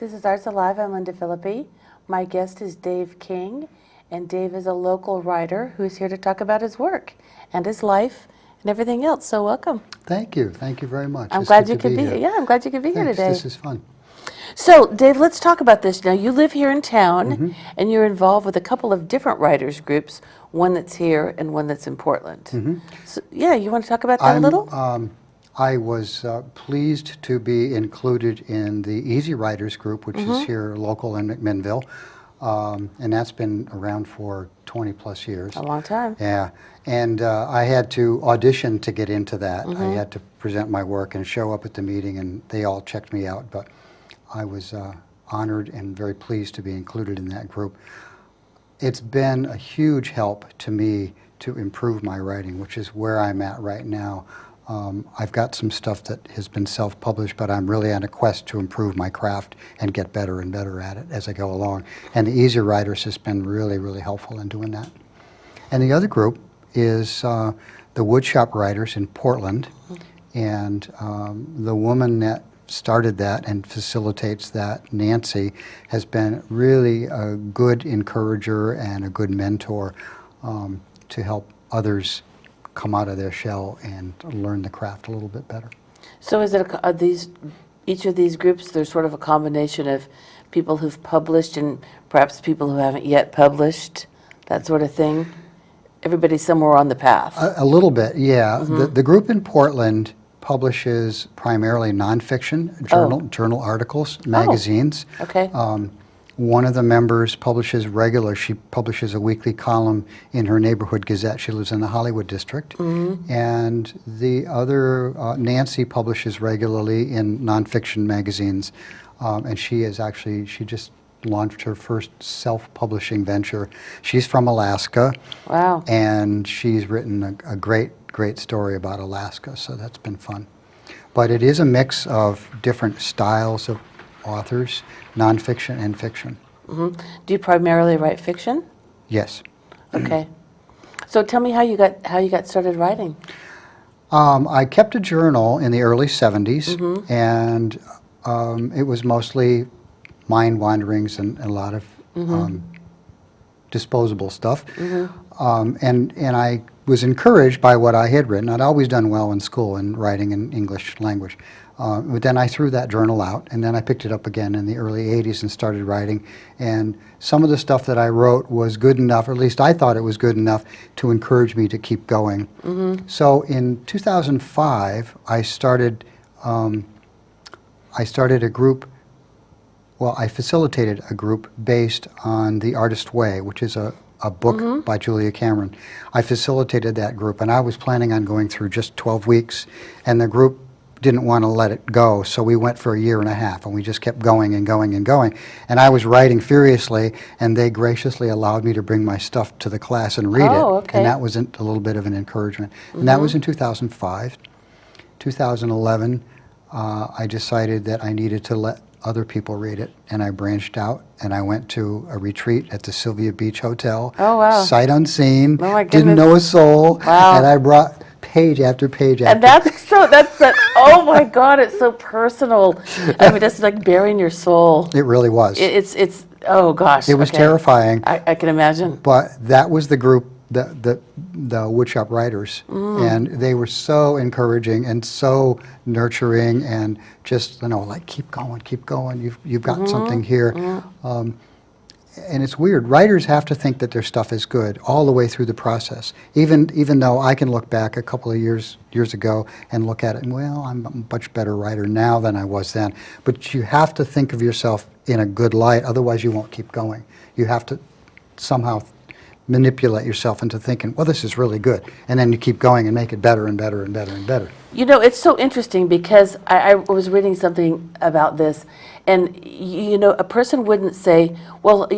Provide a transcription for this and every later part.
This is Arts Alive. I'm Lynda Philippi. My guest is Dave King, and Dave is a local writer who's here to talk about his work and his life and everything else. So welcome. Thank you. Thank you very much. I'm It's glad good you to could be here. here. Yeah, I'm glad you could be here Thanks. today. This is fun. So, Dave, let's talk about this. Now, you live here in town, and you're involved with a couple of different writers groups, one that's here and one that's in Portland. So, yeah, you want to talk about that a little? I was pleased to be included in the Easy Writers group, which is here local in McMinnville, and that's been around for 20 plus years. A long time. Yeah, and I had to audition to get into that. I had to present my work and show up at the meeting, and they all checked me out, but I was honored and very pleased to be included in that group. It's been a huge help to me to improve my writing, which is where I'm at right now. I've got some stuff that has been self-published, but I'm really on a quest to improve my craft and get better and better at it as I go along. And the Easy Writers has been really, really helpful in doing that. And the other group is the Woodshop Writers in Portland. And the woman that started that and facilitates that, Nancy, has been really a good encourager and a good mentor to help others come out of their shell and learn the craft a little bit better. So is it each of these groups, there's sort of a combination of people who've published and perhaps people who haven't yet published, that sort of thing? Everybody's somewhere on the path. A little bit, yeah. The group in Portland publishes primarily nonfiction, journal articles, magazines. Okay. One of the members she publishes a weekly column in her neighborhood Gazette. She lives in the Hollywood district. And the other, Nancy, publishes regularly in nonfiction magazines. And she just launched her first self-publishing venture. She's from Alaska. Wow. And she's written a great story about Alaska, so that's been fun. But it is a mix of different styles of authors, nonfiction and fiction. Do you primarily write fiction? Yes. Okay. So tell me how you got started writing. I kept a journal in the early 70s, and it was mostly mind wanderings and a lot of disposable stuff. And I was encouraged by what I had written. I'd always done well in school in writing in English language. But then I threw that journal out, and then I picked it up again in the early 80s and started writing. And some of the stuff that I wrote was good enough, or at least I thought it was good enough, to encourage me to keep going. So in 2005, I started a group. Well, I facilitated a group based on The Artist Way, which is a book by Julia Cameron. I facilitated that group, and I was planning on going through just 12 weeks, and the group didn't want to let it go, so we went for a year and a half, and we just kept going and going and going. And I was writing furiously, and they graciously allowed me to bring my stuff to the class and read it. Okay. And that was a little bit of an encouragement. And that was in 2005. 2011, I decided that I needed to let other people read it, and I branched out, and I went to a retreat at the Sylvia Beach Hotel. Oh, wow. Sight unseen, Oh, my didn't goodness. know a soul, Wow. and I brought page after page after And oh my God, it's so personal. I mean, it's like burying your soul. It really was. It's oh gosh. It was terrifying. I can imagine. But that was the group, the Woodshop Writers, and they were so encouraging and so nurturing, and just like keep going. You've got something here. And it's weird. Writers have to think that their stuff is good all the way through the process. Even though I can look back a couple of years ago and look at it and, well, I'm a much better writer now than I was then. But you have to think of yourself in a good light, otherwise you won't keep going. You have to somehow manipulate yourself into thinking, well, this is really good. And then you keep going and make it better and better and better and better. You know, it's so interesting because I was reading something about this, and a person wouldn't say, well,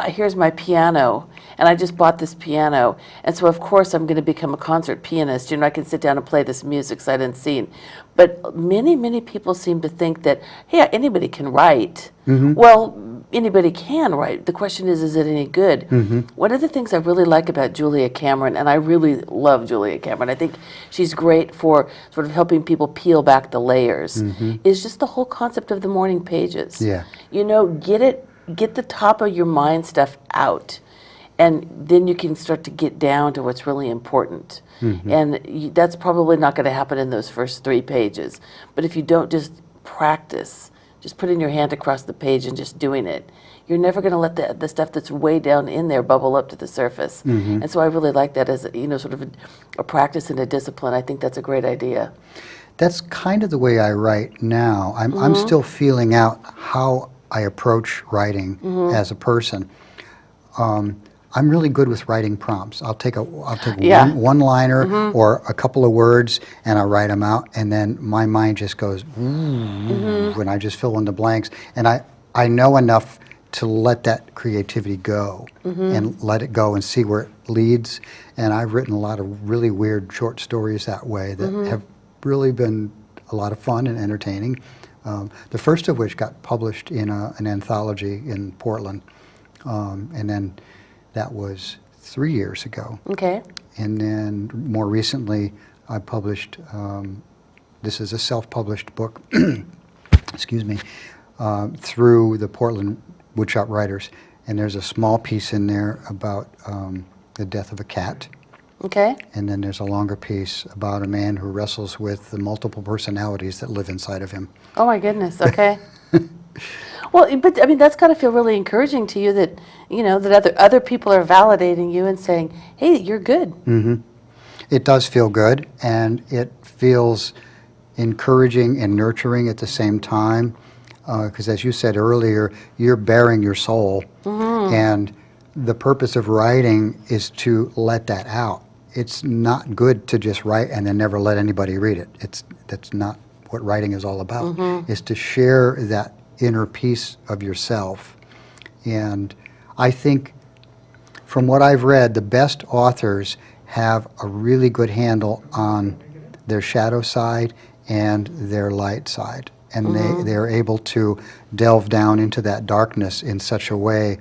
here's my piano, and I just bought this piano, and so of course I'm going to become a concert pianist. I can sit down and play this music sight unseen. But many people seem to think that, hey, anybody can write. Well, anybody can write. The question is it any good? One of the things I really like about Julia Cameron, and I really love Julia Cameron, I think she's great for sort of helping people peel back the layers, is just the whole concept of the morning pages. Yeah. Get the top of your mind stuff out, and then you can start to get down to what's really important. And that's probably not going to happen in those first 3 pages. But if you don't just practice, just putting your hand across the page and just doing it, you're never going to let the stuff that's way down in there bubble up to the surface. And so I really like that as sort of a practice and a discipline. I think that's a great idea. That's kind of the way I write now. I'm still feeling out how I approach writing as a person. I'm really good with writing prompts. I'll take one-liner or a couple of words, and I write them out, and then my mind just goes when I just fill in the blanks, and I know enough to let that creativity go and let it go and see where it leads. And I've written a lot of really weird short stories that way that have really been a lot of fun and entertaining. The first of which got published in an anthology in Portland, and then that was 3 years ago. Okay. And then more recently, I published, this is a self-published book, excuse me, through the Portland Woodshop Writers. And there's a small piece in there about the death of a cat. Okay. And then there's a longer piece about a man who wrestles with the multiple personalities that live inside of him. Oh my goodness, okay. Well, but I mean, that's got to feel really encouraging to you that, that other people are validating you and saying, hey, you're good. It does feel good, and it feels encouraging and nurturing at the same time, because as you said earlier, you're bearing your soul, and the purpose of writing is to let that out. It's not good to just write and then never let anybody read it. That's not what writing is all about, is to share that inner piece of yourself. And I think from what I've read, the best authors have a really good handle on their shadow side and their light side. And they're able to delve down into that darkness in such a way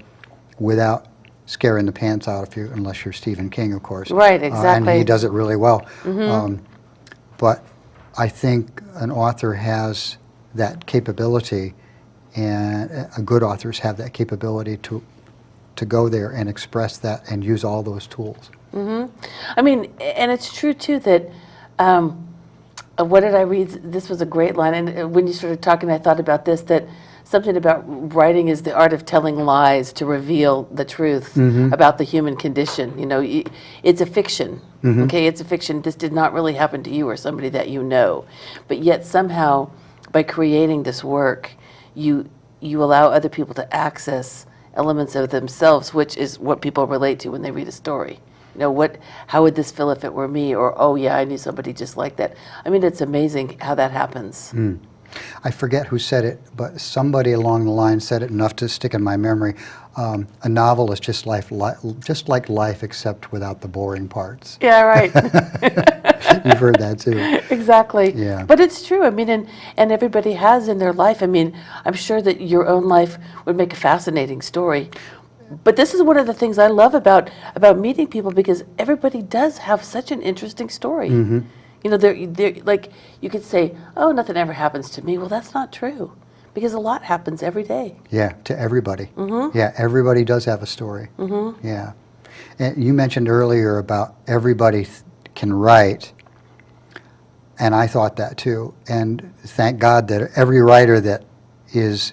without scaring the pants out of you, unless you're Stephen King, of course. Right, exactly. And he does it really well. But I think an author has that capability, and good authors have that capability to go there and express that and use all those tools. I mean, and it's true too that, what did I read? This was a great line, and when you started talking, I thought about this, that something about writing is the art of telling lies to reveal the truth about the human condition. It's a fiction, okay? It's a fiction. This did not really happen to you or somebody that you know. But yet somehow, by creating this work, you allow other people to access elements of themselves, which is what people relate to when they read a story. How would this feel if it were me? Or, oh yeah, I knew somebody just like that. I mean, it's amazing how that happens. I forget who said it, but somebody along the line said it enough to stick in my memory. A novel is just like life, except without the boring parts. Yeah, right. You've heard that too. Exactly. Yeah. But it's true. I mean, and everybody has in their life. I mean, I'm sure that your own life would make a fascinating story. But this is one of the things I love about meeting people, because everybody does have such an interesting story. They're like, you could say, oh, nothing ever happens to me. Well, that's not true, because a lot happens every day. Yeah, to everybody. Yeah, everybody does have a story. Yeah. And you mentioned earlier about everybody can write, and I thought that too. And thank God that every writer that is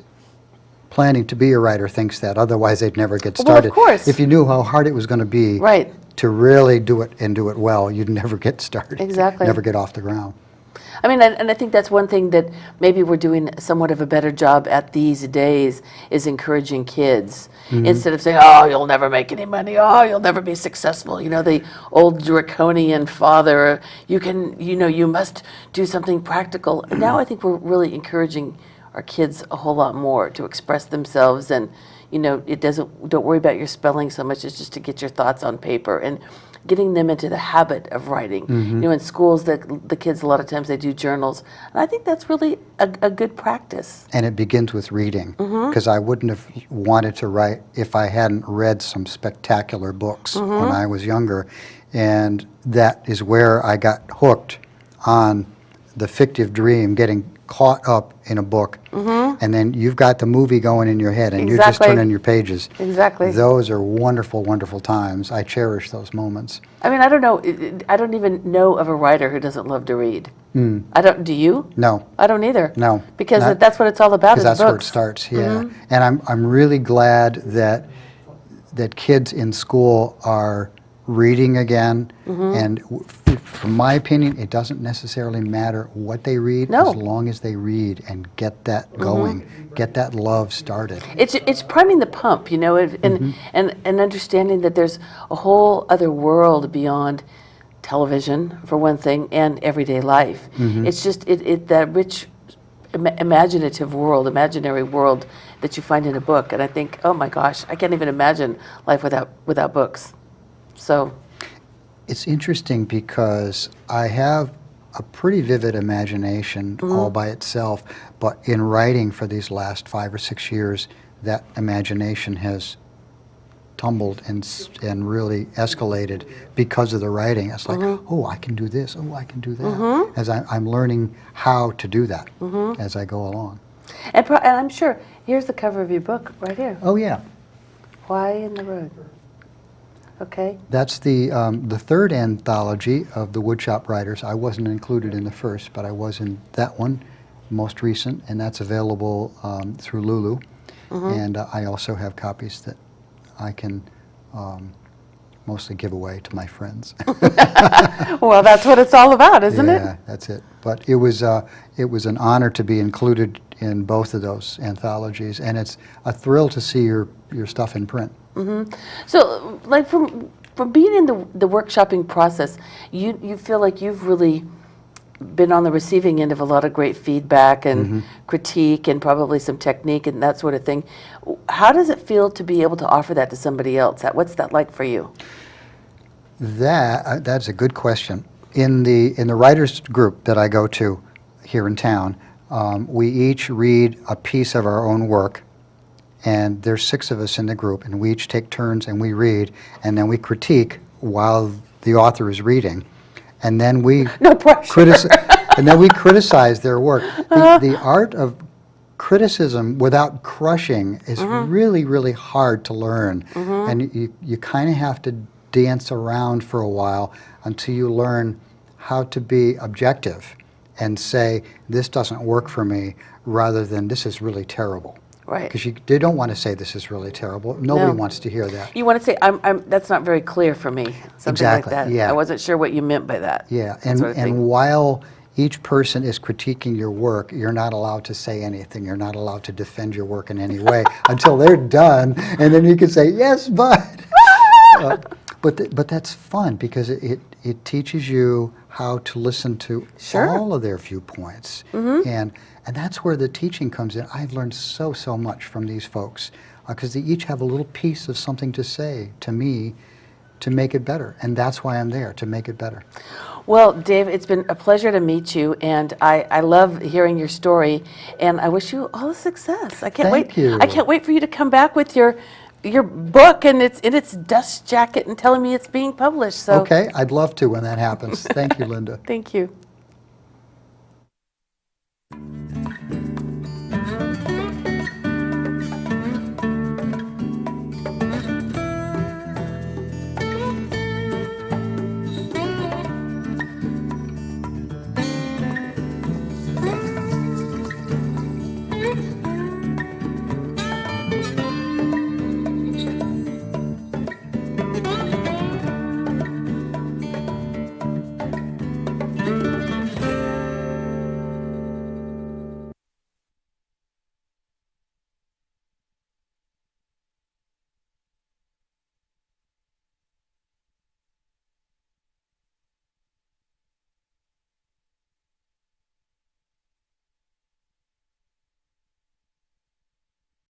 planning to be a writer thinks that. Otherwise, they'd never get started. Well, of course. If you knew how hard it was going to be to really do it and do it well, you'd never get started. Exactly. Never get off the ground. I mean, and I think that's one thing that maybe we're doing somewhat of a better job at these days, is encouraging kids. Instead of saying, oh, you'll never make any money, oh, you'll never be successful. The old draconian father, you must do something practical. Now I think we're really encouraging our kids a whole lot more to express themselves and, don't worry about your spelling so much as just to get your thoughts on paper, and getting them into the habit of writing. In schools, the kids, a lot of times they do journals, and I think that's really a good practice. And it begins with reading, because I wouldn't have wanted to write if I hadn't read some spectacular books when I was younger. And that is where I got hooked on the fictive dream, getting caught up in a book, and then you've got the movie going in your head, and you're just turning your pages. Exactly. Those are wonderful, wonderful times. I cherish those moments. I mean, I don't know. I don't even know of a writer who doesn't love to read. I don't. Do you? No. I don't either. No. Because that's what it's all about. Is Because that's where it books. starts. Yeah. And I'm really glad that kids in school are reading again. And from my opinion, it doesn't necessarily matter what they read, No. as long as they read and get that going, get that love started. It's priming the pump, and understanding that there's a whole other world beyond television, for one thing, and everyday life. It's just that rich, imaginative world, imaginary world that you find in a book. And I think, oh my gosh, I can't even imagine life without books. So. It's interesting because I have a pretty vivid imagination all by itself, but in writing for these last 5 or 6 years, that imagination has tumbled and really escalated because of the writing. It's like, oh, I can do this, oh, I can do that. As I'm learning how to do that as I go along. And I'm sure, here's the cover of your book right here. Oh, yeah. Why in the Road? Okay. That's the third anthology of the Woodshop Writers. I wasn't included in the first, but I was in that one, most recent, and that's available through Lulu. And I also have copies that I can mostly give away to my friends. Well, that's what it's all about, isn't it? Yeah, that's it. But it was an honor to be included in both of those anthologies, and it's a thrill to see your stuff in print. So, like from being in the workshopping process, you feel like you've really been on the receiving end of a lot of great feedback and critique and probably some technique and that sort of thing. How does it feel to be able to offer that to somebody else? What's that like for you? That's a good question. In the writers group that I go to here in town, we each read a piece of our own work. And there's 6 of us in the group, and we each take turns and we read, and then we critique while the author is reading, and then we criticize their work. The art of criticism without crushing is really, really hard to learn, and you kind of have to dance around for a while until you learn how to be objective and say, this doesn't work for me, rather than this is really terrible. Right. Because they don't want to say this is really terrible. Nobody wants to hear that. You want to say, that's not very clear for me. Something Exactly, like that. yeah. I wasn't sure what you meant by that. Yeah, That sort of thing. and while each person is critiquing your work, you're not allowed to say anything. You're not allowed to defend your work in any way until they're done, and then you can say, yes, but. But that's fun because it teaches you how to listen to all of their viewpoints. And that's where the teaching comes in. I've learned so much from these folks because they each have a little piece of something to say to me to make it better. And that's why I'm there, to make it better. Well, Dave, it's been a pleasure to meet you, and I love hearing your story, and I wish you all the success. I can't wait. Thank you. I can't wait for you to come back with your book and it's in its dust jacket and telling me it's being published. So Okay, I'd love to when that happens. Thank you, Lynda. thank you.